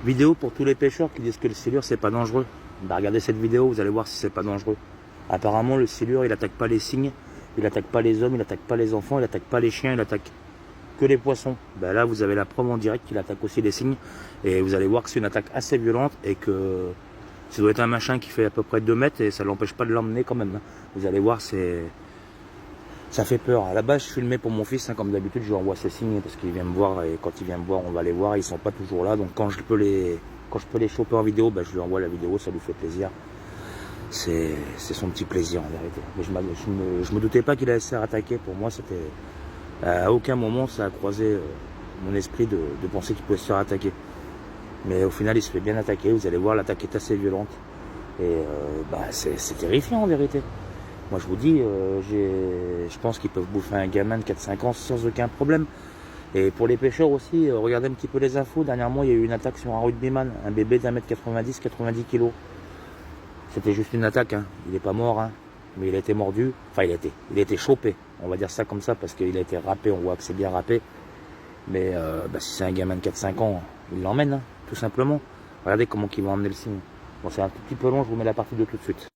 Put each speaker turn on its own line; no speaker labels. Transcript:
Vidéo pour tous les pêcheurs qui disent que le silure c'est pas dangereux. Bah, regardez cette vidéo, vous allez voir si c'est pas dangereux. Apparemment le silure il attaque pas les cygnes, il attaque pas les hommes, il attaque pas les enfants, il attaque pas les chiens, il attaque que les poissons. Bah, là vous avez la preuve en direct qu'il attaque aussi les cygnes. Et vous allez voir que c'est une attaque assez violente et que ça doit être un machin qui fait à peu près 2 mètres et ça l'empêche pas de l'emmener quand même. Vous allez voir, ça fait peur. À la base, je filmais pour mon fils, comme d'habitude, je lui envoie ses signes parce qu'il vient me voir et quand il vient me voir, on va les voir. Ils sont pas toujours là, donc quand je peux les choper en vidéo, je lui envoie la vidéo, ça lui fait plaisir. C'est son petit plaisir en vérité. Mais je me doutais pas qu'il allait se faire attaquer. Pour moi, c'était à aucun moment ça a croisé mon esprit de penser qu'il pouvait se faire attaquer. Mais au final, il se fait bien attaquer. Vous allez voir, l'attaque est assez violente et c'est terrifiant en vérité. Moi je vous dis, je pense qu'ils peuvent bouffer un gamin de 4-5 ans sans aucun problème. Et pour les pêcheurs aussi, regardez un petit peu les infos. Dernièrement, il y a eu une attaque sur un rugbyman, un bébé d'1m90, 90 kg. C'était juste une attaque, hein. Il n'est pas mort, hein. Mais il a été mordu. Enfin, il a été chopé. On va dire ça comme ça parce qu'il a été râpé. On voit que c'est bien râpé. Mais si c'est un gamin de 4-5 ans, il l'emmène, hein, tout simplement. Regardez comment ils vont emmener le cygne. Bon, c'est un tout petit peu long, je vous mets la partie de tout de suite.